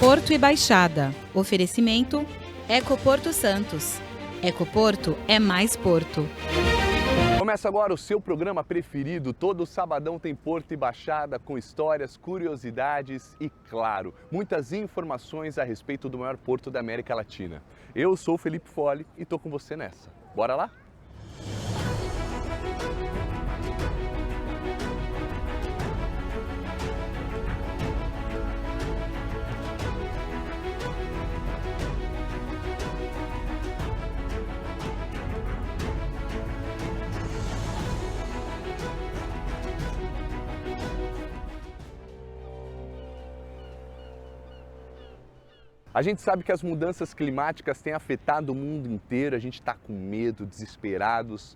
Porto e Baixada. Oferecimento Ecoporto Santos. Ecoporto é mais Porto. Começa agora o seu programa preferido. Todo sabadão tem Porto e Baixada com histórias, curiosidades e, claro, muitas informações a respeito do maior porto da América Latina. Eu sou o Felipe Fole e tô com você nessa. Bora lá? A gente sabe que as mudanças climáticas têm afetado o mundo inteiro, a gente está com medo, desesperados.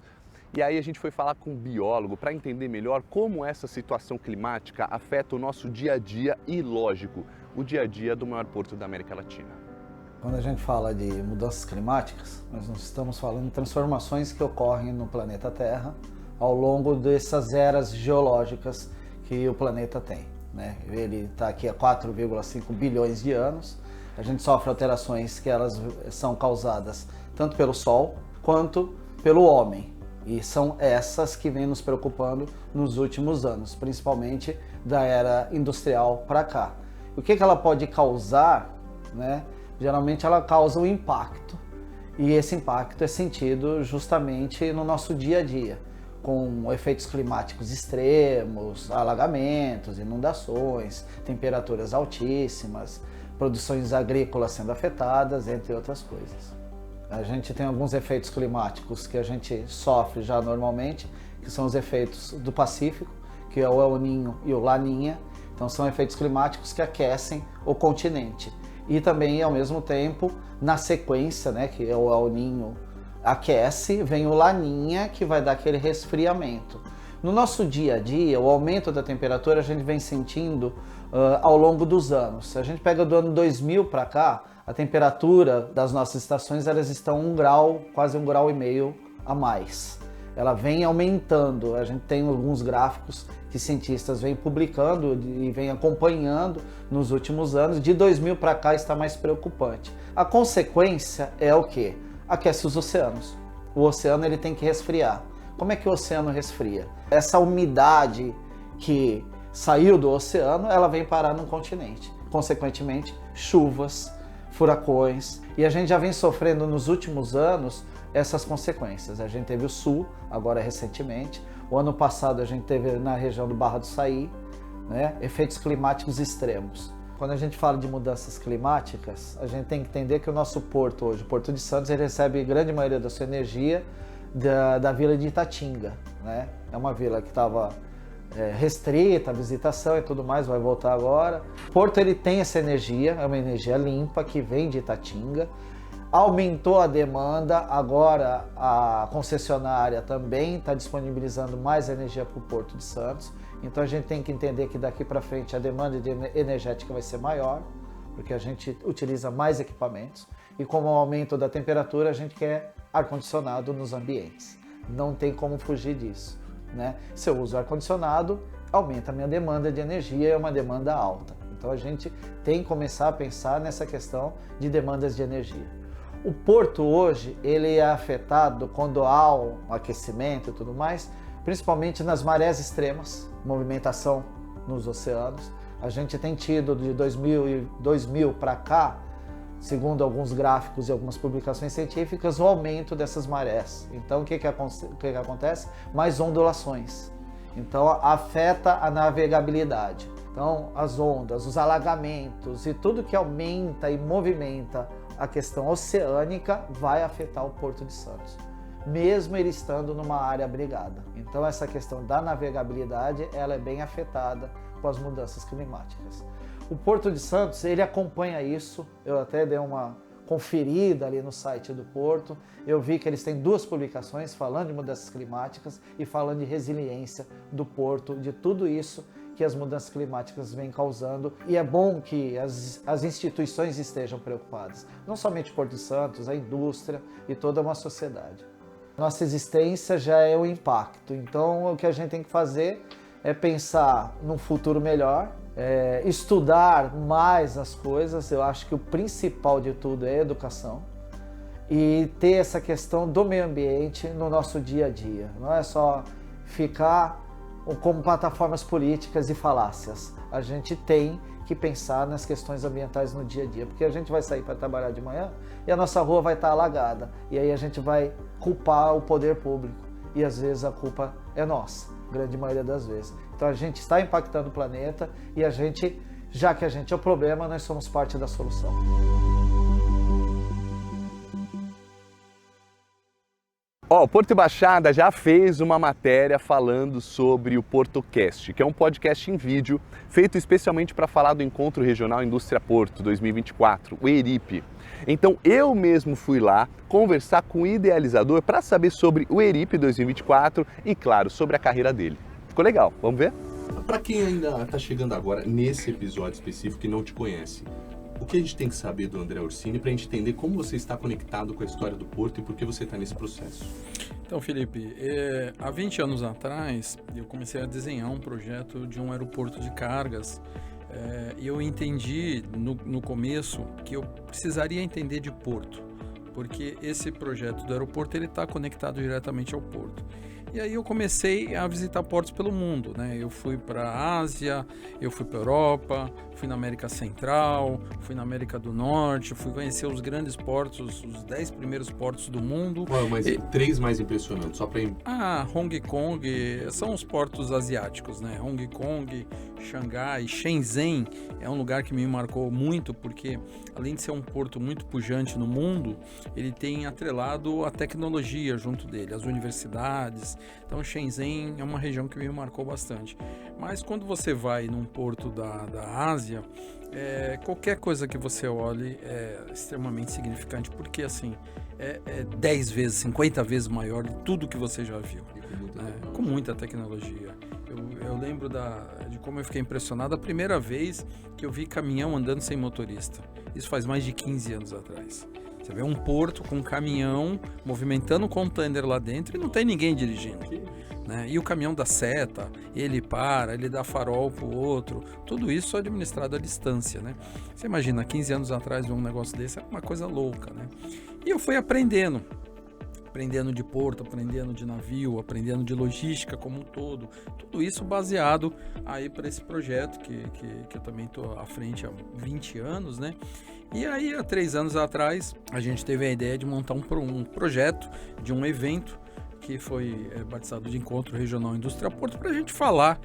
E aí a gente foi falar com um biólogo para entender melhor como essa situação climática afeta o nosso dia a dia e, lógico, o dia a dia do maior porto da América Latina. Quando a gente fala de mudanças climáticas, nós não estamos falando de transformações que ocorrem no planeta Terra ao longo dessas eras geológicas que o planeta tem, né? Ele está aqui há 4,5 bilhões de anos. A gente sofre alterações que elas são causadas tanto pelo Sol quanto pelo homem. E são essas que vêm nos preocupando nos últimos anos, principalmente da era industrial para cá. O que ela pode causar, né? Geralmente ela causa um impacto. E esse impacto é sentido justamente no nosso dia a dia, com efeitos climáticos extremos, alagamentos, inundações, temperaturas altíssimas, produções agrícolas sendo afetadas, entre outras coisas. A gente tem alguns efeitos climáticos que a gente sofre já normalmente, que são os efeitos do Pacífico, que é o El Niño e o Laninha. Então são efeitos climáticos que aquecem o continente. E também, ao mesmo tempo, na sequência, né, que é o El Niño aquece, vem o Laninha, que vai dar aquele resfriamento. No nosso dia a dia, o aumento da temperatura a gente vem sentindo ao longo dos anos. Se a gente pega do ano 2000 para cá, a temperatura das nossas estações elas estão 1 grau, quase 1,5 graus a mais. Ela vem aumentando, a gente tem alguns gráficos que cientistas vêm publicando e vêm acompanhando nos últimos anos. De 2000 para cá está mais preocupante. A consequência é o quê? Aquece os oceanos. O oceano ele tem que resfriar. Como é que o oceano resfria? Essa umidade que saiu do oceano, ela vem parar no continente. Consequentemente, chuvas, furacões. E a gente já vem sofrendo nos últimos anos essas consequências. A gente teve o sul, agora recentemente. O ano passado a gente teve na região do Barra do Saí, né, efeitos climáticos extremos. Quando a gente fala de mudanças climáticas, a gente tem que entender que o nosso porto hoje, o Porto de Santos, ele recebe grande maioria da sua energia da vila de Itatinga, né? É uma vila que estava restrita, a visitação e tudo mais, vai voltar agora. O porto ele tem essa energia, é uma energia limpa que vem de Itatinga. Aumentou a demanda, agora a concessionária também está disponibilizando mais energia para o Porto de Santos. Então a gente tem que entender que daqui para frente a demanda energética vai ser maior, porque a gente utiliza mais equipamentos. E com o aumento da temperatura, a gente quer ar-condicionado nos ambientes. Não tem como fugir disso, né? Se eu uso ar-condicionado, aumenta a minha demanda de energia, é uma demanda alta. Então a gente tem que começar a pensar nessa questão de demandas de energia. O porto hoje, ele é afetado quando há um aquecimento e tudo mais, principalmente nas marés extremas, movimentação nos oceanos. A gente tem tido de 2000 para cá, segundo alguns gráficos e algumas publicações científicas, o aumento dessas marés. Então, o que acontece? Mais ondulações. Então, afeta a navegabilidade. Então, as ondas, os alagamentos e tudo que aumenta e movimenta a questão oceânica vai afetar o Porto de Santos, mesmo ele estando numa área abrigada. Então, essa questão da navegabilidade, ela é bem afetada com as mudanças climáticas. O Porto de Santos, ele acompanha isso, eu até dei uma conferida ali no site do Porto, eu vi que eles têm 2 publicações falando de mudanças climáticas e falando de resiliência do Porto, de tudo isso que as mudanças climáticas vêm causando, e é bom que as instituições estejam preocupadas, não somente o Porto de Santos, a indústria e toda uma sociedade. Nossa existência já é o impacto, então o que a gente tem que fazer é pensar num futuro melhor, estudar mais as coisas. Eu acho que o principal de tudo é a educação e ter essa questão do meio ambiente no nosso dia a dia. Não é só ficar como plataformas políticas e falácias. A gente tem que pensar nas questões ambientais no dia a dia, porque a gente vai sair para trabalhar de manhã e a nossa rua vai estar alagada, e aí a gente vai culpar o poder público, e às vezes a culpa é nossa, grande maioria das vezes. Então a gente está impactando o planeta e a gente, já que a gente é o problema, nós somos parte da solução. O Porto e Baixada já fez uma matéria falando sobre o PortoCast, que é um podcast em vídeo feito especialmente para falar do Encontro Regional Indústria Porto 2024, o ERIP. Então eu mesmo fui lá conversar com o idealizador para saber sobre o ERIP 2024 e, claro, sobre a carreira dele. Ficou legal, vamos ver? Para quem ainda está chegando agora nesse episódio específico e não te conhece, o que a gente tem que saber do André Orsini para a gente entender como você está conectado com a história do Porto e por que você está nesse processo? Então, Felipe, há 20 anos atrás eu comecei a desenhar um projeto de um aeroporto de cargas e eu entendi no começo que eu precisaria entender de porto, porque esse projeto do aeroporto ele está conectado diretamente ao porto. E aí eu comecei a visitar portos pelo mundo, né? Eu fui para a Ásia, eu fui para a Europa, fui na América Central, fui na América do Norte, fui conhecer os grandes portos, os 10 primeiros portos do mundo. Mas 3 mais impressionantes, só para... Hong Kong, são os portos asiáticos, né? Hong Kong, Xangai, Shenzhen é um lugar que me marcou muito, porque além de ser um porto muito pujante no mundo, ele tem atrelado a tecnologia junto dele, as universidades. Então Shenzhen é uma região que me marcou bastante. Mas quando você vai num porto da Ásia, qualquer coisa que você olhe é extremamente significante, porque assim, é 10 vezes, 50 vezes maior de tudo que você já viu, com muita tecnologia. Eu lembro de como eu fiquei impressionado a primeira vez que eu vi caminhão andando sem motorista. Isso faz mais de 15 anos atrás. Você vê um porto com um caminhão movimentando um container lá dentro e não tem ninguém dirigindo, né? E o caminhão dá seta, ele para, ele dá farol pro outro, tudo isso administrado à distância, né? Você imagina, 15 anos atrás ver um negócio desse, é uma coisa louca, né? E eu fui aprendendo de porto, aprendendo de navio, aprendendo de logística como um todo, tudo isso baseado aí para esse projeto que eu também estou à frente há 20 anos, né? E aí, há 3 anos atrás, a gente teve a ideia de montar um projeto de um evento que foi batizado de Encontro Regional Indústria Porto, para a gente falar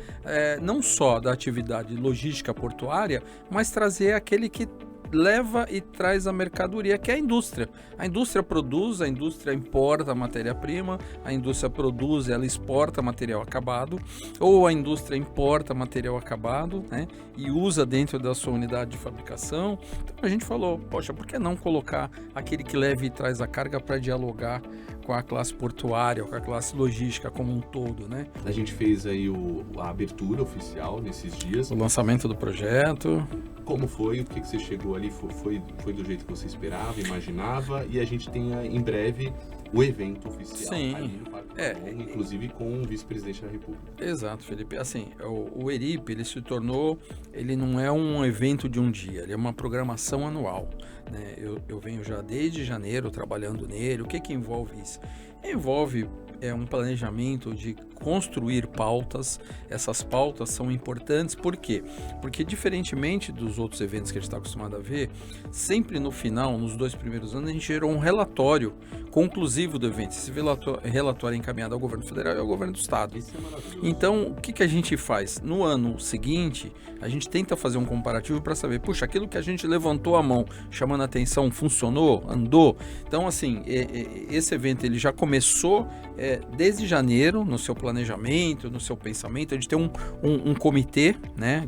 não só da atividade logística portuária, mas trazer aquele que leva e traz a mercadoria, que é a indústria. A indústria produz, a indústria importa a matéria-prima, a indústria produz, ela exporta material acabado, ou a indústria importa material acabado, né, e usa dentro da sua unidade de fabricação. Então a gente falou, poxa, por que não colocar aquele que leva e traz a carga para dialogar com a classe portuária, com a classe logística como um todo, né? A gente fez aí a abertura oficial nesses dias. O lançamento do projeto. Como foi? O que você chegou ali? Foi do jeito que você esperava, imaginava? E a gente tem em breve o evento oficial. Sim. Ali no Parque Paranaense, inclusive com o vice-presidente da República. Exato, Felipe. Assim, o ERIP, ele não é um evento de um dia, ele é uma programação anual, né? Eu venho já desde janeiro trabalhando nele. O que envolve isso? Envolve um planejamento de construir pautas. Essas pautas são importantes, por quê? Porque diferentemente dos outros eventos que a gente está acostumado a ver, sempre no final, nos 2 primeiros anos, a gente gerou um relatório conclusivo do evento. Esse relatório é encaminhado ao governo federal e ao governo do estado. Isso é maravilhoso. Então, o que a gente faz? No ano seguinte, a gente tenta fazer um comparativo para saber, puxa, aquilo que a gente levantou a mão, chamando a atenção, funcionou? Andou? Então, assim, esse evento ele já começou desde janeiro, no seu planejamento, no seu pensamento. A gente tem um comitê, né?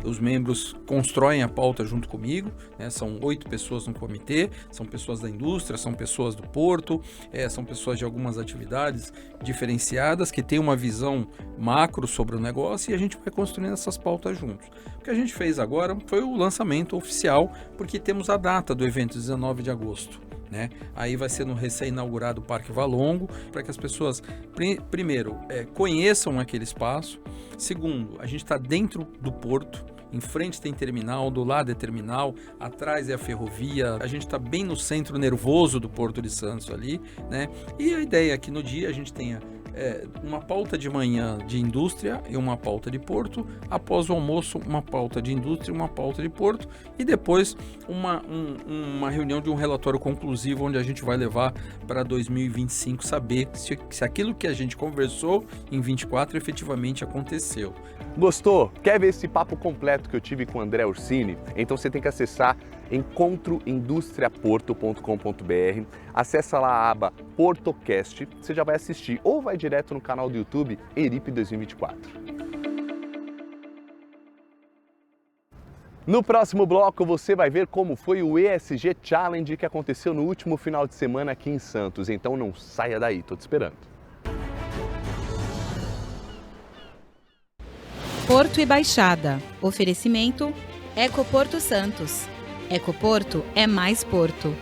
Os membros constroem a pauta junto comigo, né? São 8 pessoas no comitê, são pessoas da indústria, são pessoas do porto, são pessoas de algumas atividades diferenciadas que têm uma visão macro sobre o negócio, e a gente vai construindo essas pautas juntos. O que a gente fez agora foi o lançamento oficial, porque temos a data do evento, 19 de agosto. né? Aí vai ser no recém-inaugurado Parque Valongo, para que as pessoas, primeiro, conheçam aquele espaço. Segundo, a gente está dentro do porto, em frente tem terminal, do lado é terminal, atrás é a ferrovia, a gente está bem no centro nervoso do Porto de Santos ali, né? E a ideia é que no dia a gente tenha uma pauta de manhã de indústria e uma pauta de porto, após o almoço uma pauta de indústria e uma pauta de porto, e depois uma reunião de um relatório conclusivo onde a gente vai levar para 2025 saber se aquilo que a gente conversou em 24 efetivamente aconteceu. Gostou? Quer ver esse papo completo que eu tive com o André Orsini? Então você tem que acessar encontroindustriaporto.com.br, acessa lá a aba PortoCast, você já vai assistir ou vai direto no canal do YouTube ERIP 2024. No próximo bloco você vai ver como foi o ESG Challenge que aconteceu no último final de semana aqui em Santos, então não saia daí, tô te esperando. Porto e Baixada. Oferecimento Ecoporto Santos. Ecoporto é mais porto.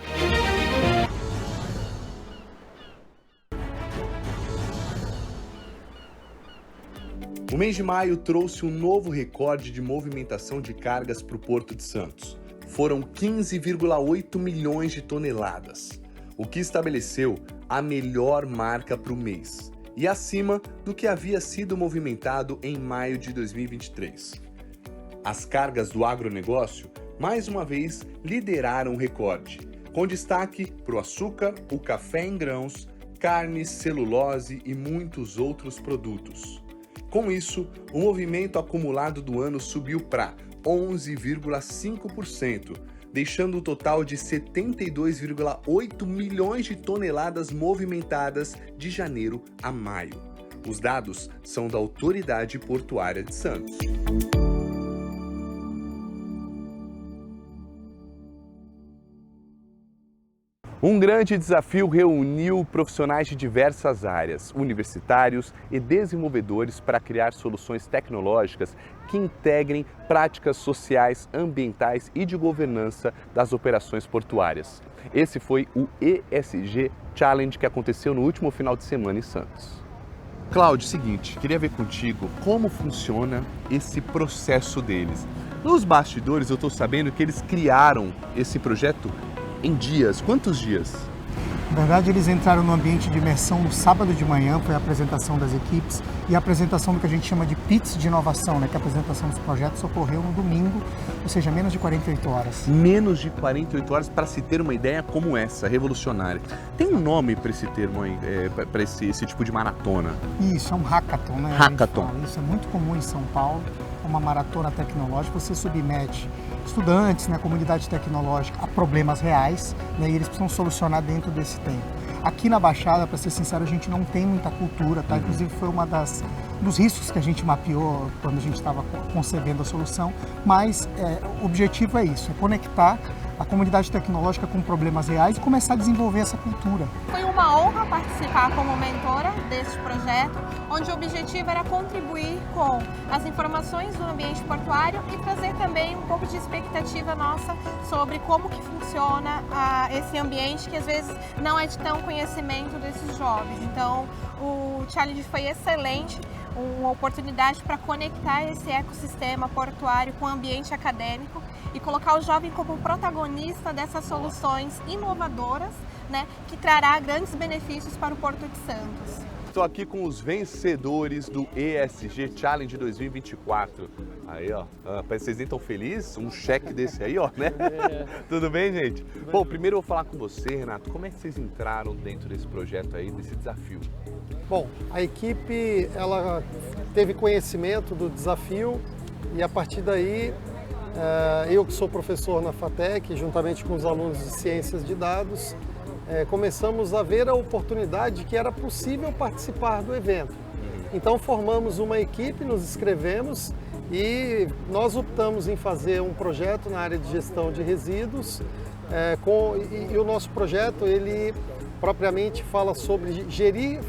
O mês de maio trouxe um novo recorde de movimentação de cargas para o Porto de Santos. Foram 15,8 milhões de toneladas, o que estabeleceu a melhor marca para o mês e acima do que havia sido movimentado em maio de 2023. As cargas do agronegócio, mais uma vez, lideraram o recorde, com destaque para o açúcar, o café em grãos, carnes, celulose e muitos outros produtos. Com isso, o movimento acumulado do ano subiu para 11,5%, deixando um total de 72,8 milhões de toneladas movimentadas de janeiro a maio. Os dados são da Autoridade Portuária de Santos. Um grande desafio reuniu profissionais de diversas áreas, universitários e desenvolvedores para criar soluções tecnológicas que integrem práticas sociais, ambientais e de governança das operações portuárias. Esse foi o ESG Challenge que aconteceu no último final de semana em Santos. Cláudio, seguinte, queria ver contigo como funciona esse processo deles. Nos bastidores eu estou sabendo que eles criaram esse projeto em dias. Quantos dias? Na verdade, eles entraram no ambiente de imersão no sábado de manhã, foi a apresentação das equipes e a apresentação do que a gente chama de PITs de inovação, né? Que a apresentação dos projetos ocorreu no domingo, ou seja, menos de 48 horas. Menos de 48 horas para se ter uma ideia como essa, revolucionária. Tem um nome para esse termo, para esse tipo de maratona? Isso, é um hackathon, né? Hackathon. Isso é muito comum em São Paulo, é uma maratona tecnológica, você submete estudantes, né, comunidade tecnológica, a problemas reais, né, e eles precisam solucionar dentro desse tempo. Aqui na Baixada, para ser sincero, a gente não tem muita cultura, tá? Inclusive foi dos riscos que a gente mapeou quando a gente estava concebendo a solução, mas o objetivo é isso, é conectar a comunidade tecnológica com problemas reais e começar a desenvolver essa cultura. Foi uma honra participar como mentora deste projeto, onde o objetivo era contribuir com as informações do ambiente portuário e trazer também um pouco de expectativa nossa sobre como que funciona esse ambiente que às vezes não é de tão conhecimento desses jovens. Então o challenge foi excelente, uma oportunidade para conectar esse ecossistema portuário com o ambiente acadêmico e colocar o jovem como protagonista dessas soluções inovadoras, né, que trará grandes benefícios para o Porto de Santos. Estou aqui com os vencedores do ESG Challenge 2024. Aí, ó, vocês nem estão felizes? Um cheque desse aí, ó, né? Tudo bem, gente? Bom, primeiro eu vou falar com você, Renato. Como é que vocês entraram dentro desse projeto aí, desse desafio? Bom, a equipe, ela teve conhecimento do desafio e a partir daí, eu que sou professor na FATEC, juntamente com os alunos de Ciências de Dados, começamos a ver a oportunidade que era possível participar do evento. Então formamos uma equipe, nos inscrevemos e nós optamos em fazer um projeto na área de gestão de resíduos e o nosso projeto, ele propriamente fala sobre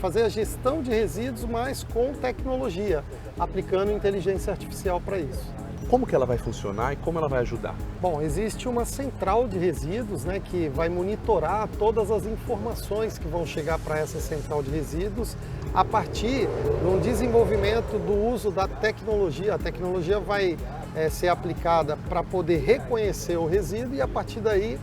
fazer a gestão de resíduos, mas com tecnologia, aplicando inteligência artificial para isso. Como que ela vai funcionar e como ela vai ajudar? Bom, existe uma central de resíduos, né, que vai monitorar todas as informações que vão chegar para essa central de resíduos a partir do desenvolvimento do uso da tecnologia. A tecnologia vai ser aplicada para poder reconhecer o resíduo e a partir daí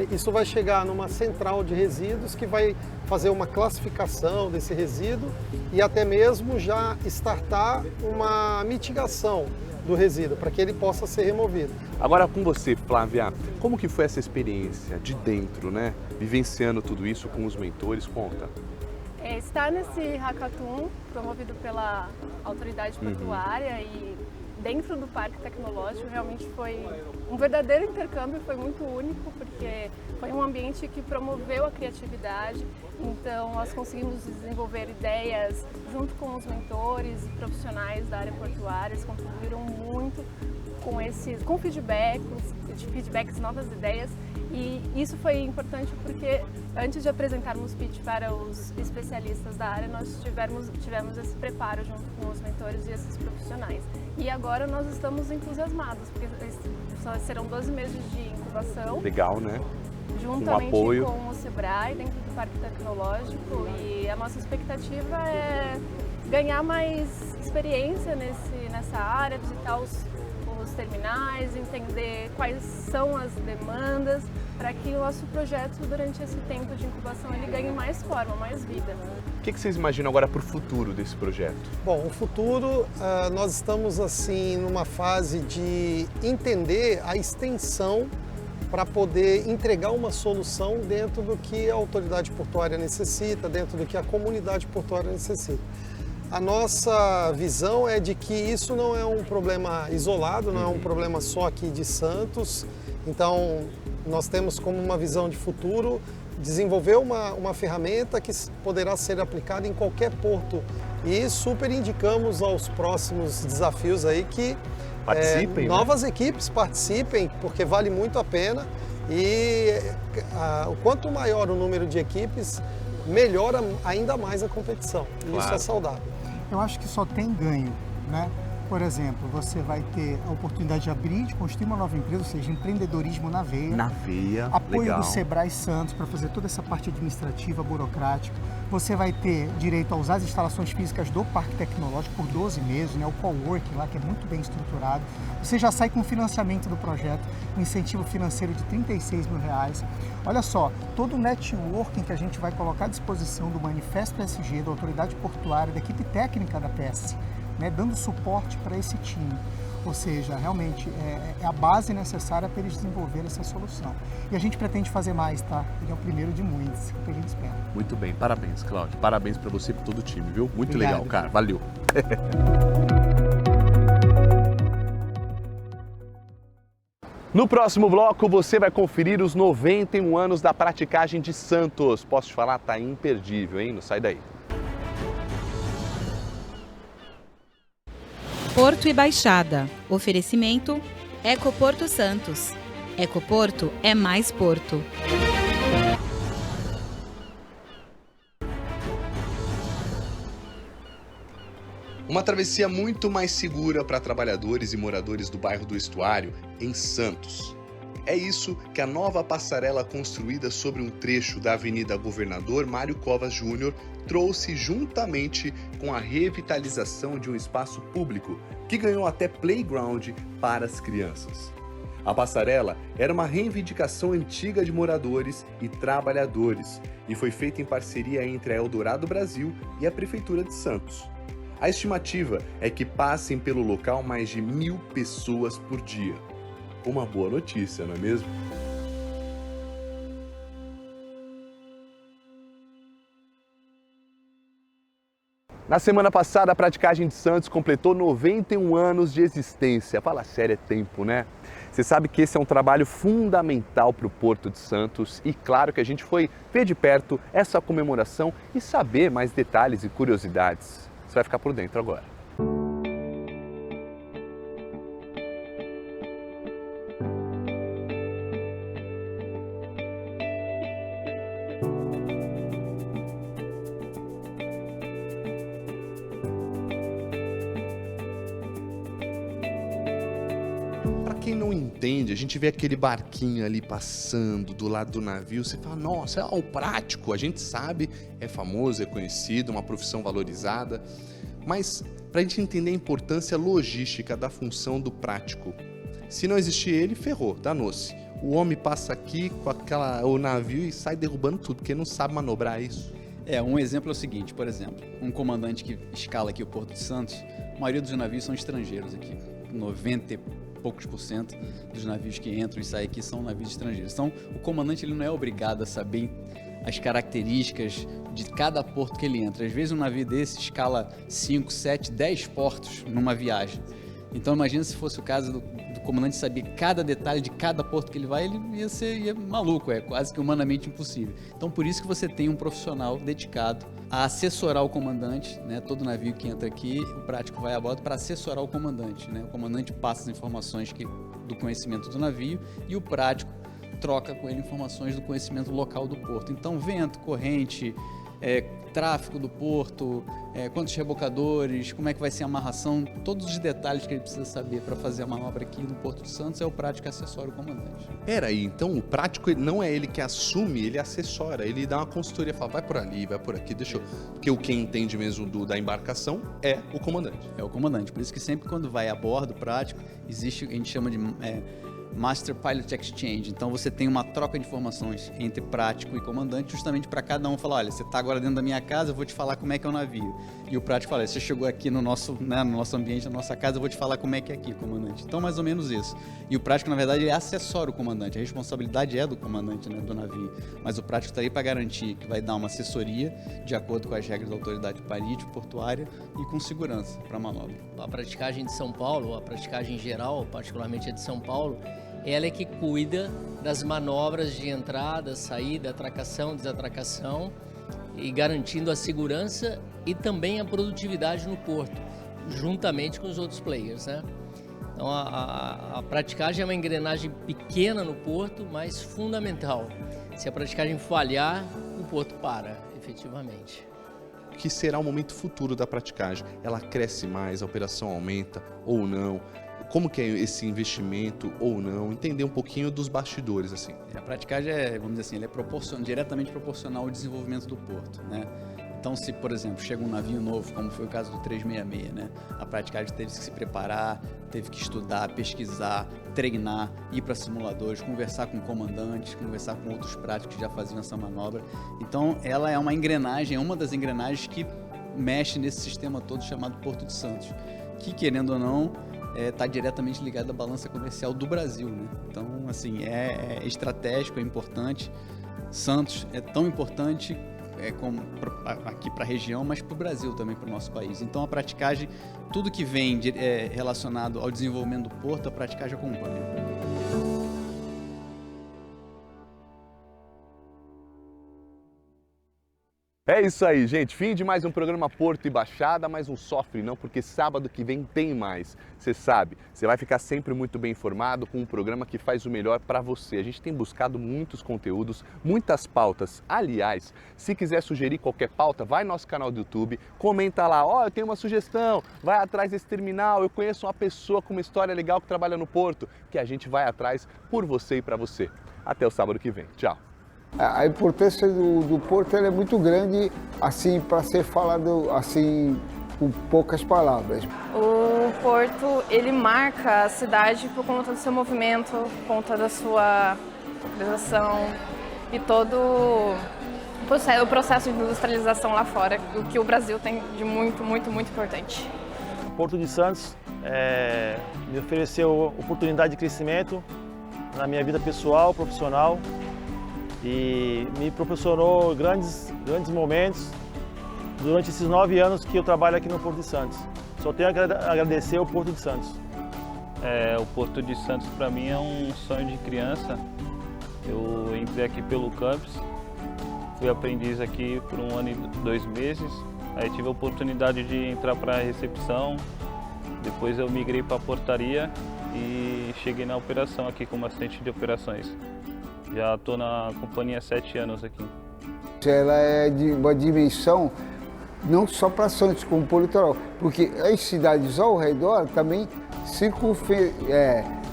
isso vai chegar numa central de resíduos que vai fazer uma classificação desse resíduo e até mesmo já startar uma mitigação do resíduo para que ele possa ser removido. Agora com você, Flávia, como que foi essa experiência de dentro, né? Vivenciando tudo isso com os mentores, conta. Estar nesse hackathon promovido pela autoridade portuária e dentro do Parque Tecnológico realmente foi um verdadeiro intercâmbio, foi muito único porque foi um ambiente que promoveu a criatividade, então nós conseguimos desenvolver ideias junto com os mentores e profissionais da área portuária, eles contribuíram muito com feedbacks, novas ideias e isso foi importante porque antes de apresentarmos pitch para os especialistas da área, nós tivemos esse preparo junto com os mentores e esses profissionais. E agora nós estamos entusiasmados, porque serão 12 meses de incubação. Legal, né? Juntamente com o Sebrae, dentro do Parque Tecnológico. E a nossa expectativa é ganhar mais experiência nessa área, visitar os terminais, entender quais são as demandas, para que o nosso projeto, durante esse tempo de incubação, ele ganhe mais forma, mais vida. O que vocês imaginam agora para o futuro desse projeto? Bom, o futuro, nós estamos assim numa fase de entender a extensão para poder entregar uma solução dentro do que a autoridade portuária necessita, dentro do que a comunidade portuária necessita. A nossa visão é de que isso não é um problema isolado, não é um problema só aqui de Santos. Então, nós temos como uma visão de futuro desenvolver uma ferramenta que poderá ser aplicada em qualquer porto. E super indicamos aos próximos desafios aí que participem, novas equipes participem, porque vale muito a pena. E quanto maior o número de equipes, melhora ainda mais a competição. E isso é saudável. Eu acho que só tem ganho, né? Por exemplo, você vai ter a oportunidade de abrir, de construir uma nova empresa, ou seja, empreendedorismo na veia. Na veia, apoio legal. do Sebrae Santos para fazer toda essa parte administrativa, burocrática. Você vai ter direito a usar as instalações físicas do Parque Tecnológico por 12 meses, né? O coworking lá, que é muito bem estruturado. Você já sai com o financiamento do projeto, um incentivo financeiro de R$36 mil. Olha só, todo o networking que a gente vai colocar à disposição do Manifesto SG, da Autoridade Portuária, da equipe técnica da PS, né, dando suporte para esse time. Ou seja, realmente é a base necessária para eles desenvolverem essa solução. E a gente pretende fazer mais, tá? Ele é o primeiro de muitos, que a gente espera. Muito bem, parabéns, Cláudio. Parabéns para você e para todo o time, viu? Muito Obrigado. legal, cara. Valeu. No próximo bloco, você vai conferir os 91 anos da praticagem de Santos. Posso te falar, tá imperdível, hein? Não sai daí. Porto e Baixada. Oferecimento Ecoporto Santos. Ecoporto é mais porto. Uma travessia muito mais segura para trabalhadores e moradores do bairro do Estuário, em Santos. É isso que a nova passarela construída sobre um trecho da Avenida Governador Mário Covas Júnior trouxe juntamente com a revitalização de um espaço público que ganhou até playground para as crianças. A passarela era uma reivindicação antiga de moradores e trabalhadores e foi feita em parceria entre a Eldorado Brasil e a Prefeitura de Santos. A estimativa é que passem pelo local mais de 1.000 pessoas por dia. Uma boa notícia, não é mesmo? Na semana passada, a praticagem de Santos completou 91 anos de existência. Fala sério, é tempo, né? Você sabe que esse é um trabalho fundamental para o Porto de Santos e claro que a gente foi ver de perto essa comemoração e saber mais detalhes e curiosidades. Você vai ficar por dentro agora. entende, a gente vê aquele barquinho ali passando do lado do navio, você fala, nossa, é o prático, a gente sabe, é famoso, é conhecido, uma profissão valorizada, mas para a gente entender a importância logística da função do prático, se não existir ele, ferrou, danou-se. O homem passa aqui com o navio e sai derrubando tudo, porque não sabe manobrar isso. Um exemplo é o seguinte, por exemplo, um comandante que escala aqui o Porto de Santos, a maioria dos navios são estrangeiros aqui, 90 e poucos % dos navios que entram e saem aqui são navios estrangeiros. Então, o comandante ele não é obrigado a saber as características de cada porto que ele entra. Às vezes um navio desse escala 5, 7, 10 portos numa viagem. Então imagina se fosse o caso do comandante saber cada detalhe de cada porto que ele vai, ele ia maluco, é quase que humanamente impossível. Então por isso que você tem um profissional dedicado a assessorar o comandante, né? Todo navio que entra aqui, o prático vai a bordo para assessorar o comandante, né? O comandante passa as informações do conhecimento do navio e o prático troca com ele informações do conhecimento local do porto. Então vento, corrente, tráfego do porto, quantos rebocadores, como é que vai ser a amarração, todos os detalhes que ele precisa saber para fazer a manobra aqui no Porto de Santos, é o prático que assessora o comandante. Peraí, então o prático não é ele que assume, ele assessora, ele dá uma consultoria, fala, vai por ali, vai por aqui, deixa eu... Porque quem entende mesmo da embarcação é o comandante. É o comandante, por isso que sempre quando vai a bordo prático, existe, a gente chama de... Master Pilot Exchange, então você tem uma troca de informações entre prático e comandante, justamente para cada um falar, olha, você está agora dentro da minha casa, eu vou te falar como é que é o navio. E o prático fala, você chegou aqui no nosso ambiente, na nossa casa, eu vou te falar como é que é aqui, comandante. Então, mais ou menos isso. E o prático, na verdade, ele assessora o comandante, a responsabilidade é do comandante, né, do navio. Mas o prático está aí para garantir que vai dar uma assessoria de acordo com as regras da autoridade marítima, portuária e com segurança para a manobra. A praticagem de São Paulo, a praticagem geral, particularmente a de São Paulo, ela é que cuida das manobras de entrada, saída, atracação, desatracação e garantindo a segurança e também a produtividade no porto, juntamente com os outros players, né? Então a praticagem é uma engrenagem pequena no porto, mas fundamental. Se a praticagem falhar, o porto para, efetivamente. Que será o momento futuro da praticagem? Ela cresce mais, a operação aumenta ou não? Como que é esse investimento ou não? Entender um pouquinho dos bastidores, assim. A praticagem vamos dizer assim, ele é diretamente proporcional ao desenvolvimento do porto, né? Então, se, por exemplo, chega um navio novo, como foi o caso do 366, né? A praticagem teve que se preparar, teve que estudar, pesquisar, treinar, ir para simuladores, conversar com comandantes, conversar com outros práticos que já faziam essa manobra. Então, ela é uma engrenagem, é uma das engrenagens que mexe nesse sistema todo chamado Porto de Santos, que, querendo ou não, está diretamente ligado à balança comercial do Brasil, né? Então, assim, é estratégico, é importante. Santos é tão importante aqui para a região, mas para o Brasil também, para o nosso país. Então, a praticagem, tudo que vem relacionado ao desenvolvimento do porto, a praticagem acompanha. É isso aí, gente. Fim de mais um programa Porto e Baixada, mas não sofre não, porque sábado que vem tem mais. Você sabe, você vai ficar sempre muito bem informado com um programa que faz o melhor para você. A gente tem buscado muitos conteúdos, muitas pautas. Aliás, se quiser sugerir qualquer pauta, vai no nosso canal do YouTube, comenta lá, ó, eu tenho uma sugestão, vai atrás desse terminal, eu conheço uma pessoa com uma história legal que trabalha no Porto, que a gente vai atrás por você e para você. Até o sábado que vem. Tchau. A importância do porto é muito grande, assim, para ser falado assim, com poucas palavras. O porto, ele marca a cidade por conta do seu movimento, por conta da sua popularização e todo o processo de industrialização lá fora, o que o Brasil tem de muito, muito, muito importante. O Porto de Santos me ofereceu oportunidade de crescimento na minha vida pessoal, profissional, e me proporcionou grandes momentos durante esses 9 anos que eu trabalho aqui no Porto de Santos. Só tenho a agradecer ao Porto de Santos. O Porto de Santos para mim é um sonho de criança. Eu entrei aqui pelo campus, fui aprendiz aqui por 1 ano e 2 meses, aí tive a oportunidade de entrar para a recepção, depois eu migrei para a portaria e cheguei na operação aqui como assistente de operações. Já estou na companhia há 7 anos aqui. Ela é de uma dimensão não só para Santos, como para o litoral, porque as cidades ao redor também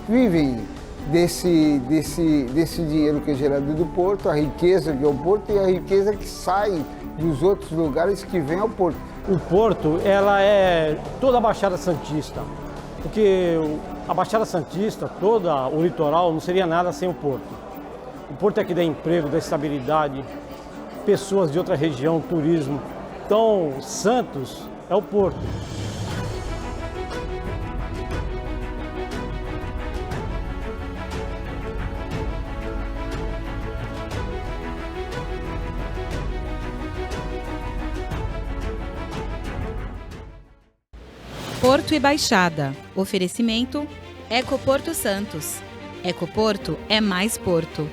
vivem desse dinheiro que é gerado do porto, a riqueza que é o porto e a riqueza que sai dos outros lugares que vem ao porto. O porto, ela é toda a Baixada Santista, porque a Baixada Santista, todo o litoral, não seria nada sem o porto. O porto é que dá emprego, dá estabilidade, pessoas de outra região, turismo. Então, Santos é o porto. Porto e Baixada. Oferecimento Ecoporto Santos. Ecoporto é mais porto.